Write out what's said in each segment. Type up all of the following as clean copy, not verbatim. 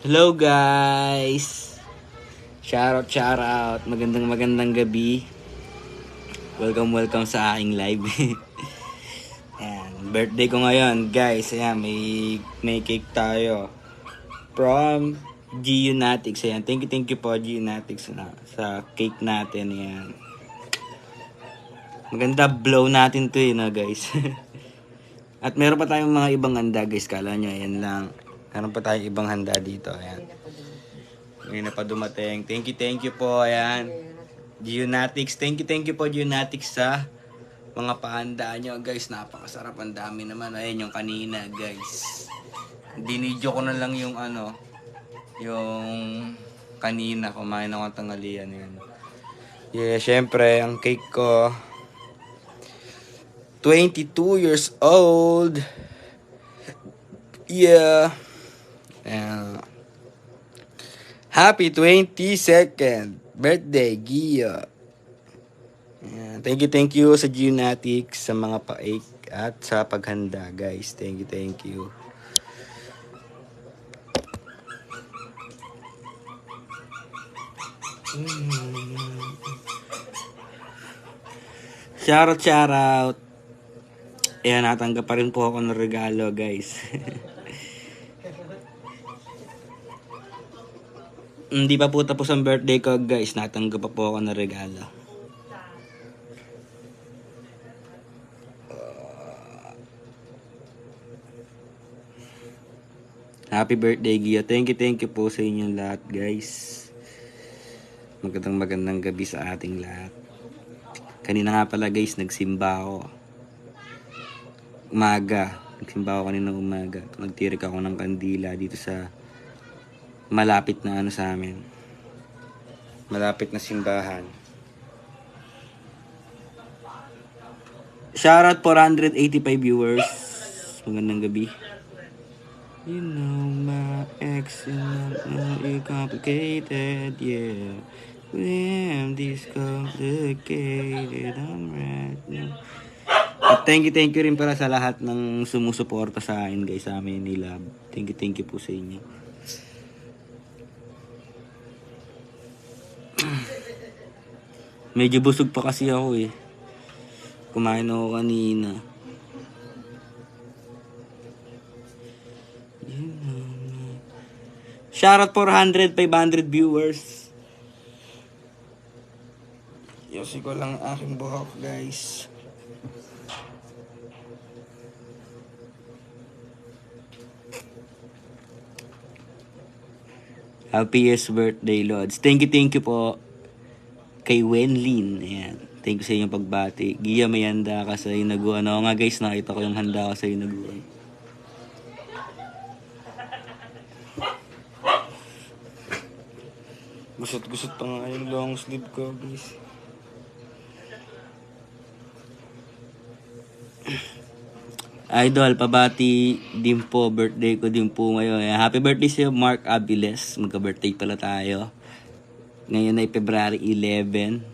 Hello guys! Shout out. Magandang gabi. Welcome sa aking live. Ayan, birthday ko ngayon guys. Ayan, may cake tayo. From G-Unatics. Ayan, thank you po G-Unatics sa cake natin. Ayan. Maganda blow natin to guys. At meron pa tayong mga ibang handa guys. Kala nyo, ayan lang. Meron pa tayong ibang handa dito. Ayan. Ngayon na pa dumating. Thank you po. Ayan. G-Unatics. Thank you po G-Unatics sa mga pahandaan nyo guys. Napakasarap. Ang dami naman. Ayan yung kanina guys. Dinidyo ko na lang yung yung kanina. Kumain ako ng tanghalian. Ayan. Yeah, syempre, ang cake ko 22 years old. Yeah. Happy 22nd birthday, Gia. Thank you sa G-Unatics sa mga pa-cake at sa paghanda, guys. Thank you. Shout out. Ayan, natanggap pa rin po ako ng regalo, guys. Hindi pa po tapos ang birthday ko, guys. Natanggap pa po ako ng regalo. Happy birthday, Gia. Thank you po sa inyong lahat, guys. Magandang gabi sa ating lahat. Kanina nga pala, guys, nagsimba ako. Nagsimba ako kanina umaga. Nagtirik ako ng kandila dito sa malapit na sa amin. Malapit na simbahan. Shoutout 485 viewers. Magandang gabi. You know my ex is not complicated, yeah. When this complicated, I'm right now. At thank you rin para sa lahat ng sumusuporta sa akin guys, sa amin ni Love. Thank you po sa inyo. Medyo busog pa kasi ako Kumain ako kanina. Shoutout 400, 500 viewers. Yosi ko lang aking buhok guys. Happiest birthday, Lods. Thank you po kay Wenlin. Ayan. Thank you sa inyong pagbati. Gia, may handa ka sa inaguan. Ako nga guys, nakita ko yung handa ko sa inaguan. Gusot pa nga yung long sleeve ko, guys. Idol, pabati din po. Birthday ko din po ngayon. Happy birthday sa Mark Abiles. Magka-birthday pala tayo. Ngayon ay February 11.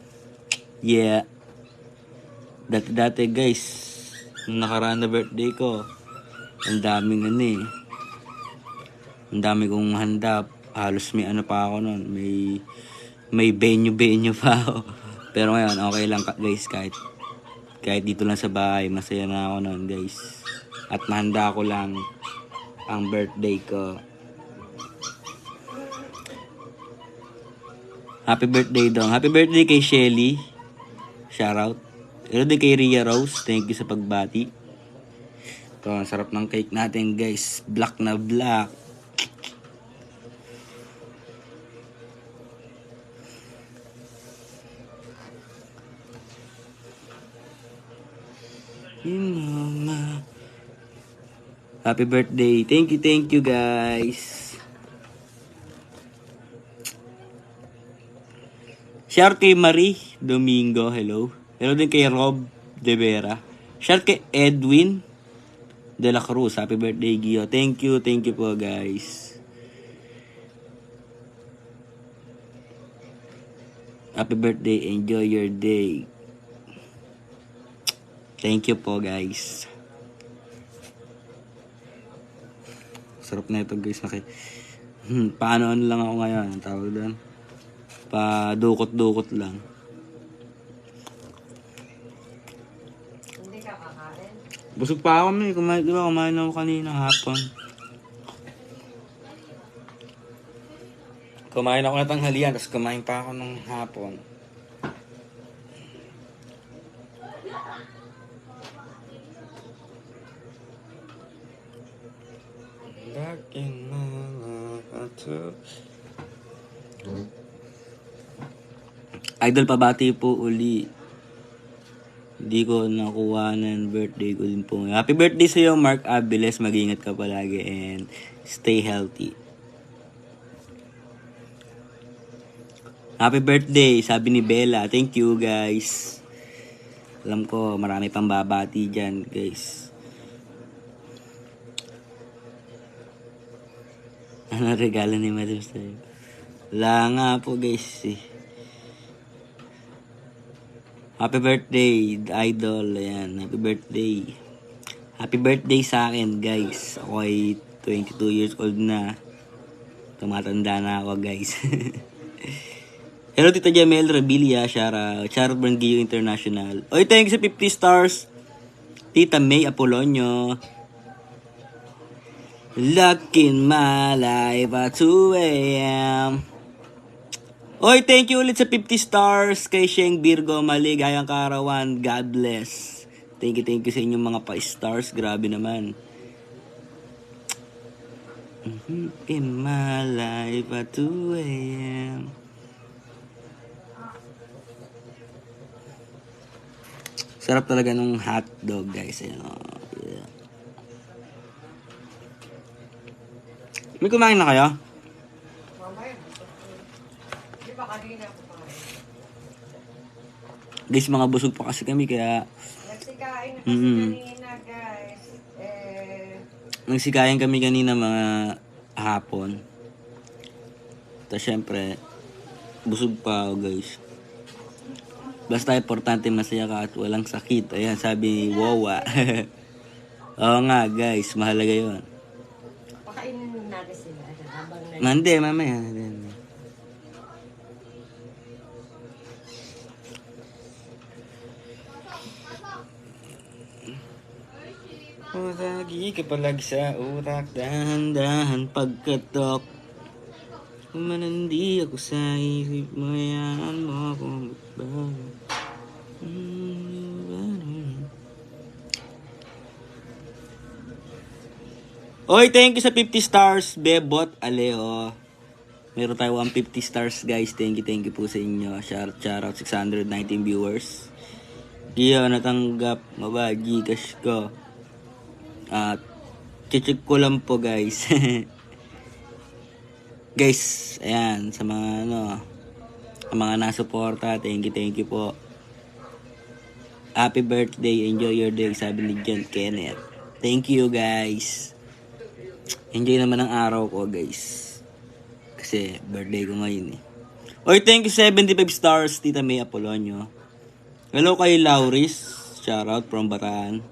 Yeah. Dati guys, nung nakaraan na birthday ko, ang daming ang dami kong handa. Halos may pa ako nun. May venue pa ako. Pero ngayon, okay lang guys. Kahit dito lang sa bahay, masaya na ako nun guys. At mahanda ko lang ang birthday ko. Happy birthday dong. Happy birthday kay Shelly. Shoutout. Pero din kay Ria Rose. Thank you sa pagbati. Ito, ang sarap ng cake natin guys. Black na black. Happy birthday. Thank you guys. Shout kay Marie Domingo, hello. Hello din kay Rob De Vera. Shout kay Edwin De La Cruz. Happy birthday, Gio. Thank you po guys. Happy birthday. Enjoy your day. Thank you po guys. Sarap na ito guys. Paano ano lang ako ngayon, ang tawag doon? Pa-dukot-dukot lang. Hindi ka kakain? Busog pa ako, may. Kumain, di ba, kumain ako kanina hapon. Kumain ako na tanghalian, tapos kumain pa ako ng hapon. Back in my life, Idol, pabati po uli. Hindi ko nakuha ng birthday ko din po. Happy birthday sa iyo, Mark Abiles. Mag-ingat ka palagi and stay healthy. Happy birthday, sabi ni Bella. Thank you, guys. Alam ko, marami pang babati dyan, guys. Ano regalo ni Madam sa'yo? Wala nga po, guys. Happy birthday, idol. Ayan, happy birthday. Happy birthday sa akin, guys. Ako ay 22 years old na. Tumatanda na ako, guys. Hello, Tita Jamel Rabilia. Shoutout. Shoutout Brangillo International. Oy, thank you sa 50 stars. Tita May Apolonio. Luck in my life at 2 a.m. Oy, thank you ulit sa 50 stars kay Sheng Virgo Maligayang Karawan. God bless. Thank you sa inyong mga pa-stars. Grabe naman. In my life at 2 a.m. Sarap talaga nung hotdog, guys. Ayan, yeah. May kumain na kayo? Mamaya. Di ba kanina ako pa? Guys, mga busog pa kasi kami, kaya Nagsikain na kasi kanina, guys. nagsikayan kami kanina mga hapon. Tapos syempre, busog pa ako, guys. Basta importante masaya ka at walang sakit. Ayan, sabi ni Wawa. Oo nga, guys. Mahalaga yun. Pakainin natin sila. Habang Mande, mamaya. Lagi ka palagi sa utak. Dahan-dahan pagkatok. Kumanandi ako sa isip mo. Yan mo akong magbago. Oy, thank you sa 50 stars, Bebot Aleo. Meron tayo 150 stars, guys. Thank you po sa inyo. Shoutout 619 viewers. Giyo, natanggap. Maba, Gcash ko. At, check ko lang po, guys. Guys, ayan, sa mga sa mga nasuporta, thank you po. Happy birthday, enjoy your day, sabi ni John Kenneth. Thank you, guys. Enjoy naman ang araw ko, guys. Kasi birthday ko ngayon eh. Oy, thank you 75 stars, Tita May Apolonio. Hello kay Lauris. Shoutout from Bataan.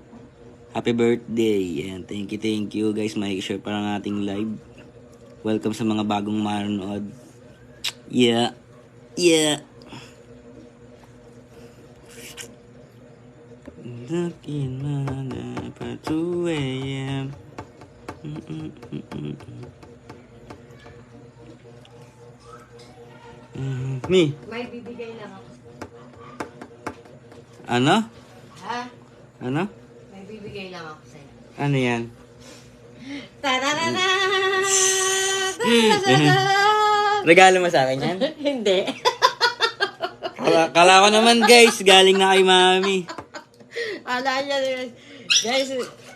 Happy birthday. And thank you, guys. May share pa ng ating live. Welcome sa mga bagong manonood. Yeah. Looking up at 2 a.m. Me. may bibigay lang ako. Ano? Ha? Ano? May bibigay lang ako sa'yo. Ano yan? Tararara! Regalo mo sa akin yan? Hindi. Kala ko naman, guys, galing na kay mami. Ala niya, guys,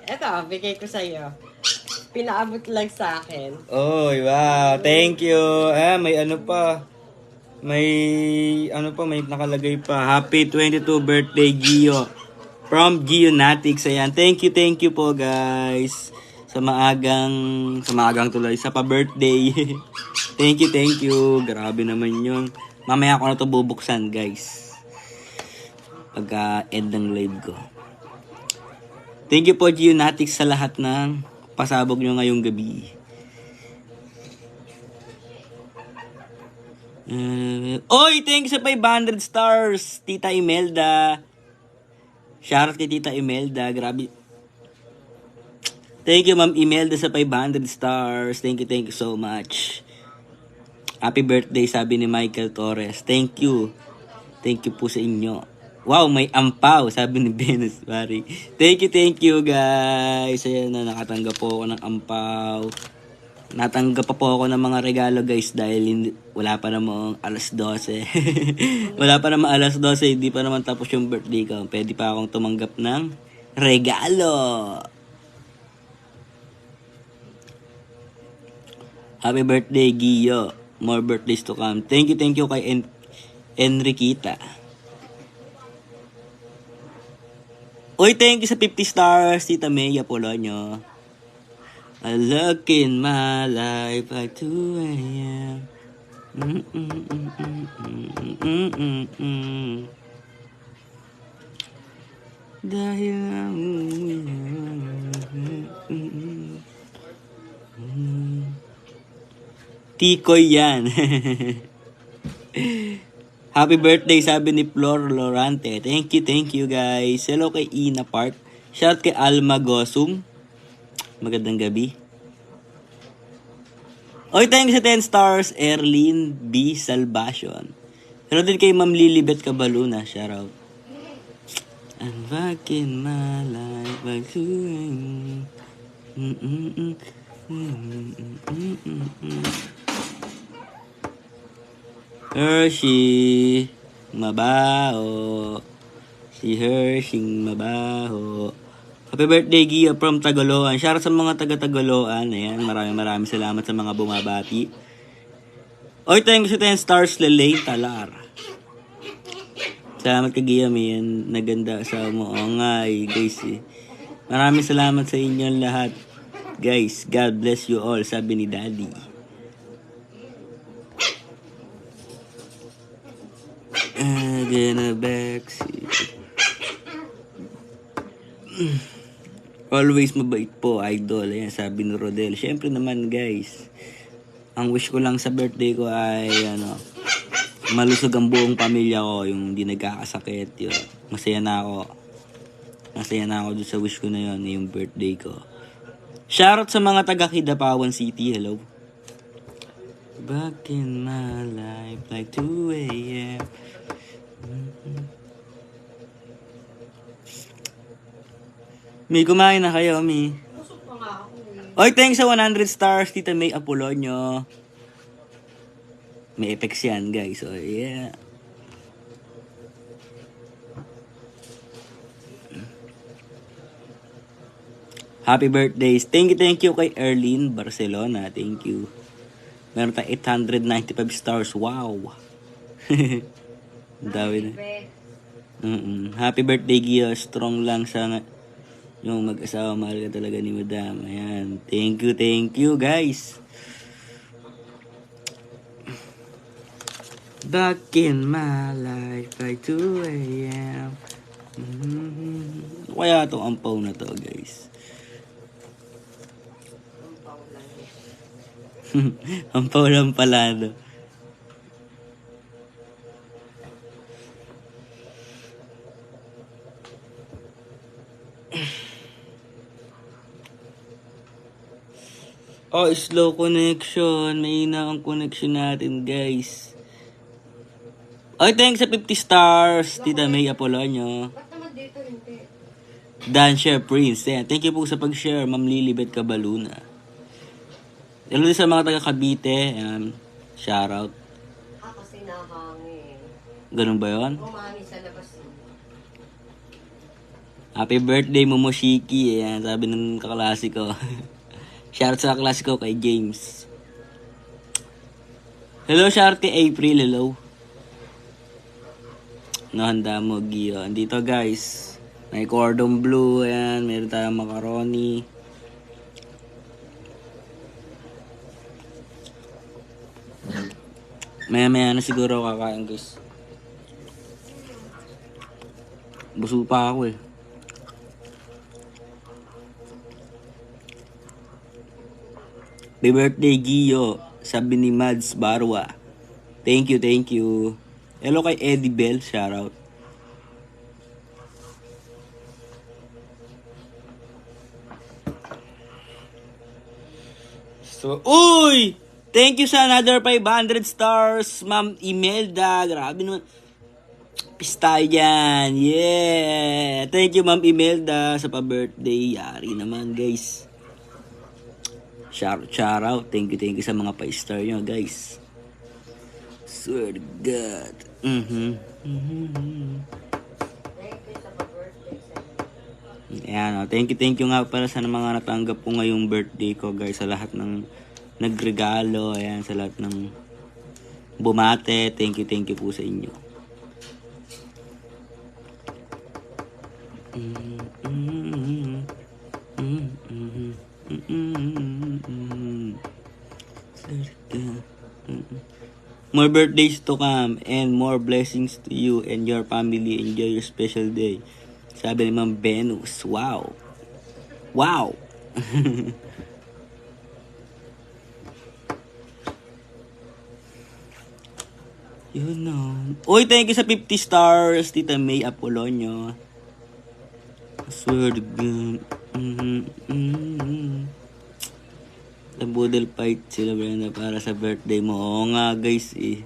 eto, bigay ko sa'yo. Pinaabot lang sa akin. Oy, wow. Thank you. May ano pa. May nakalagay pa. Happy 22 birthday, Gio. From Gio Natix. Ayan. Thank you po, guys. Sa maagang tuloy. Sa pa-birthday. Thank you. Grabe naman yun. Mamaya ko na to bubuksan, guys. Pagka-end ng live ko. Thank you po, Gio Natix, sa lahat ng pasabog nyo ngayong gabi. Oy, thank you sa 500 stars, Tita Imelda. Shoutout kay Tita Imelda. Grabe. Thank you, Ma'am Imelda, sa 500 stars. Thank you so much. Happy birthday, sabi ni Michael Torres. Thank you. Thank you po sa inyo. Wow, may ampaw, sabi ni Venus Mari. Thank you, guys. Ayan na, nakatanggap po ako ng ampaw. Natanggap pa po ako ng mga regalo, guys, dahil wala pa namang alas 12. Wala pa namang alas 12, hindi pa naman tapos yung birthday ko. Pwede pa akong tumanggap ng regalo. Happy birthday, Gio. More birthdays to come. Thank you kay Enriquita. Uy, thank you sa 50 stars, Tita May Apolonio. I look in my life like 2 a.m. Dahil Tikoy yan. Happy birthday, sabi ni Flor Lorante. Thank you guys. Hello kay Ina Park. Shout kay Alma Gosum. Magandang gabi. Oy, thank you sa 10 stars, Erlyn B. Salvation. Hello din kay Ma'am Lilibet Cabaluna. Shout out. I'm back in my life like doing. Hershey, mabaho. Si Hershey, mabaho. Happy birthday, Gia from Tagaloan. Shout out sa mga taga-Tagaloan. Ayan, maraming salamat sa mga bumabati. Oy, thank you sa 10 stars, Lelaine Talar. Salamat kay Gia, yan. Naganda sa mo. Oo nga, guys. Maraming salamat sa inyong lahat. Guys, God bless you all, sabi ni Daddy. Gonna backseat. Always mabait po, idol. Ayan, sabi ni Rodel. Siyempre naman, guys. Ang wish ko lang sa birthday ko ay, malusog ang buong pamilya ko. Yung hindi nagkakasakit. Yun. Masaya na ako. Masaya na ako doon sa wish ko na yun. Yung birthday ko. Shoutout sa mga taga Kidapawan City. Hello. Back in my life like 2 a.m. May kumain na kayo, Mi. Busog pa nga ako eh. Oy, thanks sa 100 stars, Tita May Apolonio. May effects yan, guys. So, yeah. Happy birthdays. Thank you kay Erlyn Barcelona. Thank you. Meron tayong 895 stars. Wow. Ang dami na. Happy birthday, Gia. Strong lang sa yung mag-asawa. Mahal ka talaga ni Madam. Ayan. Thank you, guys. Back in my life like 2 a.m. Kaya itong ampaw na to, guys. Ampaw lang pala, no? Oh, slow connection. Mahina ang connection natin, guys. Oh, thanks sa 50 stars, Tita May Apolonio. Ba't naman dito hindi? Dancer Prince. Yeah, thank you po sa pag-share, Ma'am Lilibet Cabaluna. Hello din sa mga taga Cavite. Shoutout. Kasi nahangin. Ganun ba yun? Umangin sa labas. Happy birthday, Momoshiki. Ayan, sabi ng kaklase ko. Shoutout sa kaklase ko kay James. Hello, shoutout kay April. Hello. Handa mo, Gio. Andito, guys. May cordon bleu. Ayan, meron tayong macaroni. Maya na siguro kakain, guys. Busog pa ako eh. Happy birthday, Gio. Sabi ni Mads Barwa. Thank you, thank you. Hello kay Eddie Bell, shoutout. So, uy! Thank you sa another 500 stars, Ma'am Imelda. Grabe naman. Pista dyan. Yeah! Thank you, Ma'am Imelda, sa pa-birthday. Yari naman, guys. Shout out. Thank you sa mga pa-star nyo, guys. Swear to God. Ayan, oh. Thank you nga para sa mga natanggap po ngayong birthday ko, guys. Sa lahat ng nagregalo. Ayan, sa lahat ng bumate. Thank you po sa inyo. More birthdays to come and more blessings to you and your family. Enjoy your special day. Sabi ni Ma'am Venus. Wow. Wow. You know. Uy, thank you sa 50 stars, Tita May Apolonio. I swear to God. Nabudol fight sila, Brenda, para sa birthday mo. Oo nga, guys, eh.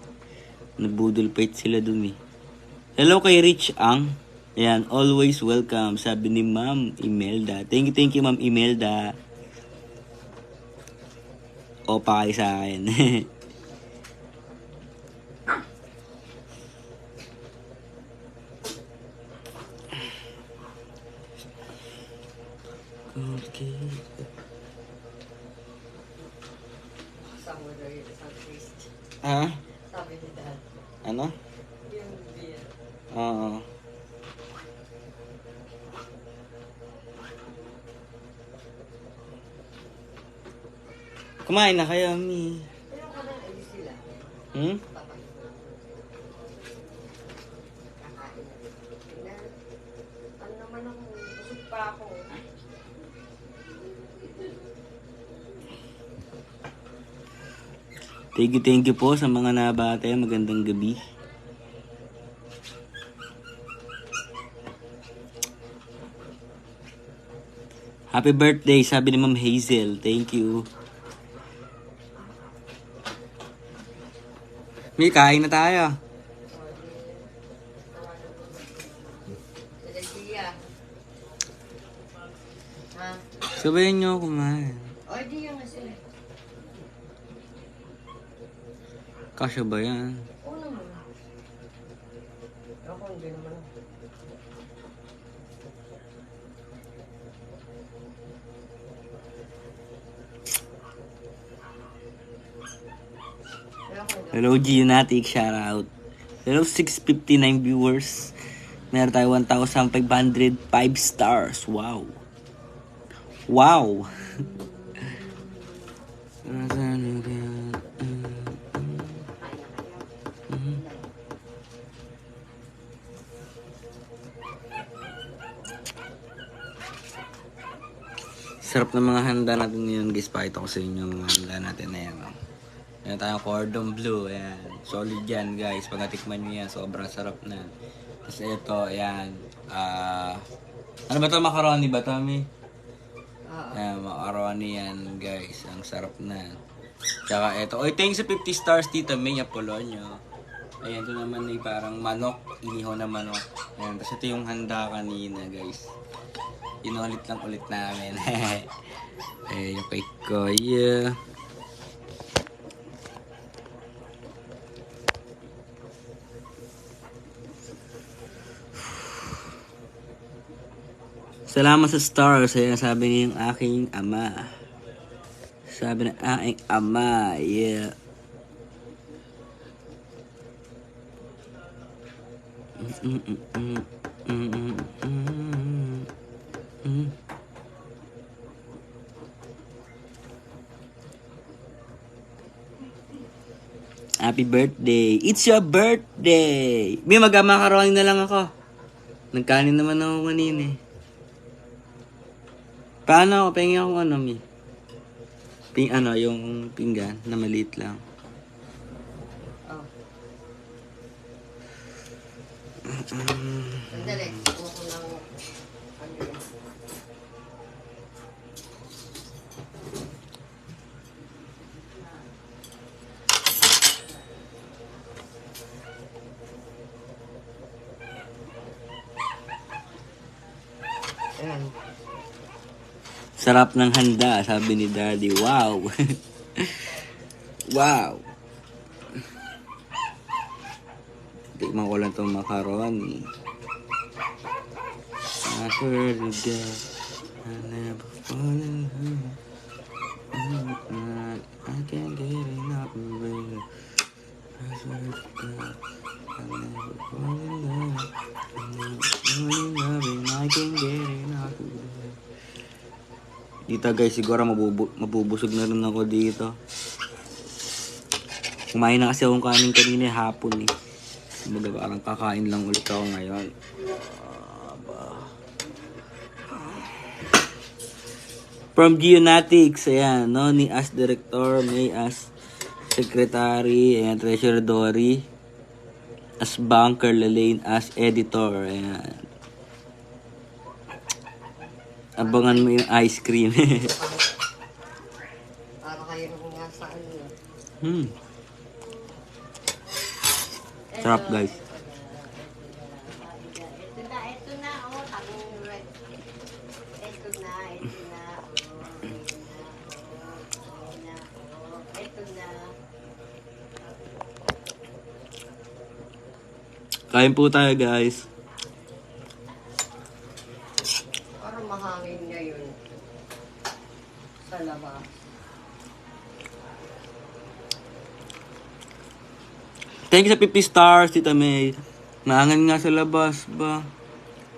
Nabudol fight sila dun, eh. Hello kay Rich Ang. Ayan, always welcome, sabi ni Ma'am Imelda. Thank you, Ma'am Imelda. Opa kayo sa akin. Okay. Ha? Sabi ni Dad. Ano? Yung beer. Oo. Kumain na kayo, Mi. Pero ka na, ayos sila. Hmm? Kakain na. Ano naman ako, busog pa ako. Thank you po sa mga nabate. Magandang gabi. Happy birthday, sabi ni Ma'am Hazel. Thank you. Mi, kain na tayo. Energia. Ha? Sabayan nyo kumain. O, di yung kasi. Kasya ba yan? Oo naman. Ako, hindi naman. Hello, Gianatic, shout out. Hello, 659 viewers. Meron tayo 1,505 stars. Wow. Wow. Sarap ng mga handa natin ngayon, guys. Pakita ko sa inyo ang mga handa natin na yan. Oh. Meron tayong cordon bleu. Ayan. Solid yan, guys. Pag natikman nyo yan, sobrang sarap na. Tapos ito, ayan. Ano ba ito? Macaroni ba ito, Mi? Ayan, macaroni yan, guys. Ang sarap na. Tsaka ito. Oy, thanks sa 50 stars, Tita May Apolonio. Ayan, ito naman ay parang manok. Inihaw na manok. Ayan, tapos ito yung handa kanina, guys. Inulit lang ulit namin. Eh, yung kay Koya. Salamat sa stars. Ayan, sabi niya yung aking ama. Sabi ng aking ama. Yeah. Happy birthday. It's your birthday. May magmamakaroni na lang ako. Nagkanin naman ako kanina eh. Paano ako? Pengi ako ano, Mi? Yung pinggan na maliit lang. Oh. Sandali. Kuha ko ng ano yun. Ayan. Sarap ng handa, sabi ni Daddy. Wow! Wow! Tikman ko lang itong macaroni. I heard you get, I never fall in love. I can't get enough of it. I swear to God, I never fall in love. I never fall in love and I can't get enough of it. Dito guys, siguro mabubusog na rin ako dito. Kumain na kasi akong kanin kanina hapon eh. Kumbaga parang kakain lang ulit ako ngayon. From Geonatics, ayan, no? Ni as director, May as secretary, ayan, treasurer Dory. As banker, Lalaine as editor, ayan. Abangan mo yung ice cream. Para kayo nung nasa ano. Sarap guys. Ito na, oh, tanging red. Ito na, oh, ito na. Kain po tayo guys. Parang mahangin ngayon sa labas. Thank you sa 50 stars, Tita May. Maangan nga sa labas ba?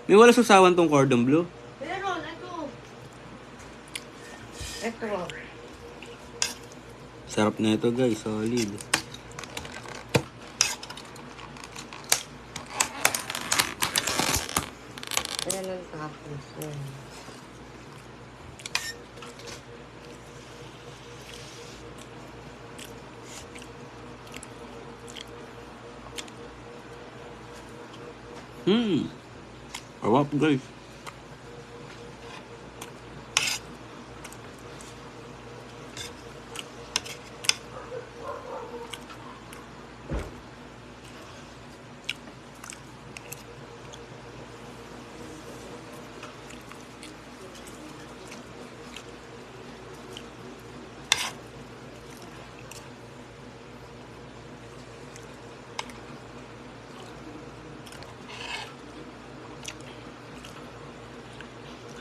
May wala susawan tong cordon bleu. Meron, ito. Ito. Sarap na ito guys, solid. Ayan ang tapos. Sarap guys.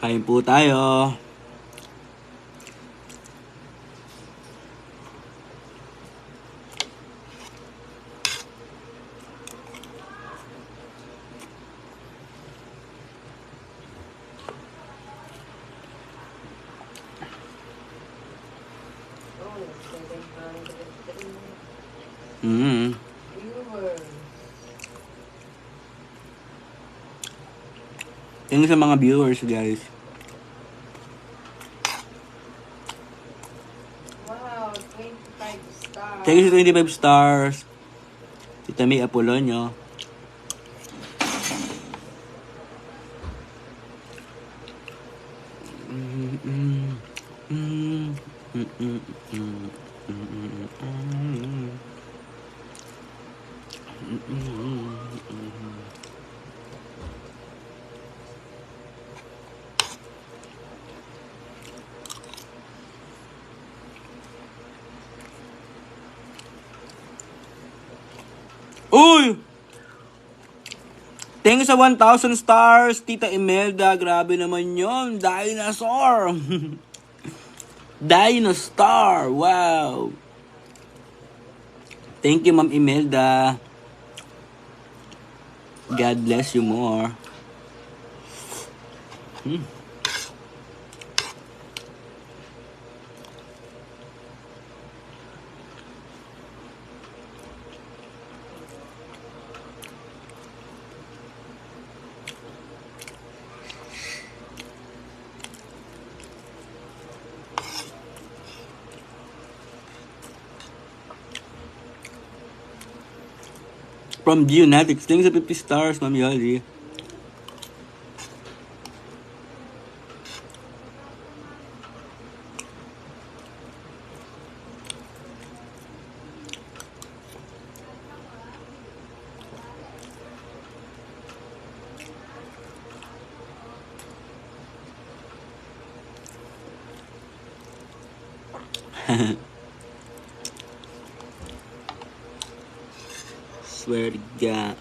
Kain po tayo. Thank you sa mga viewers guys. Wow, 25 stars. Thank you sa 25 stars. Tita May Apolonio. Uy! Thank you sa 1,000 stars, Tita Imelda. Grabe naman yon, dinosaur. Dinosaur. Wow. Thank you, Ma'am Imelda. God bless you more. from Geonatics. Thank you sa 50 stars, Ma'am Yoli. Swear to God.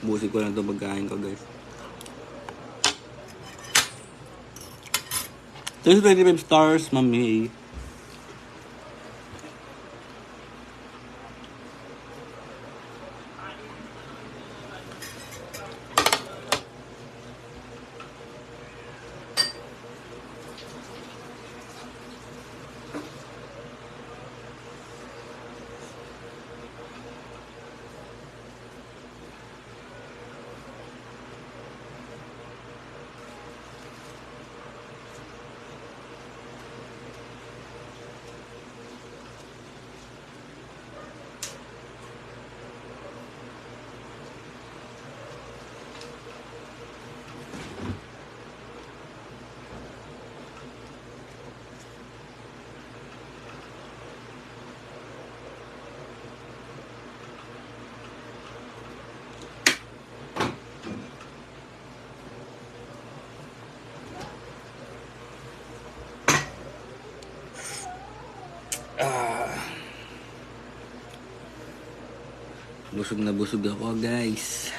Busin ko lang ito pagkain ko, guys. Thanks 25 stars, Mami. Busog na busog ako, guys.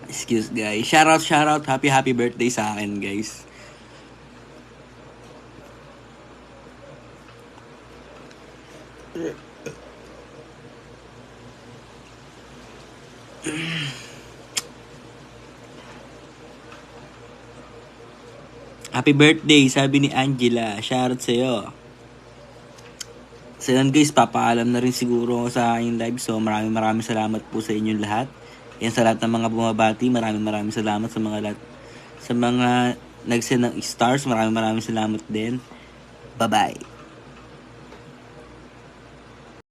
Excuse, guys. Shout out. Happy birthday sa akin, guys. Happy birthday, sabi ni Angela. Shoutout sa'yo. So yun guys, papaalam na rin siguro ako sa aking live. So maraming salamat po sa inyong lahat. Yan sa lahat ng mga bumabati. Maraming salamat sa mga lahat. Sa mga nag-send ng stars, maraming salamat din. Bye-bye.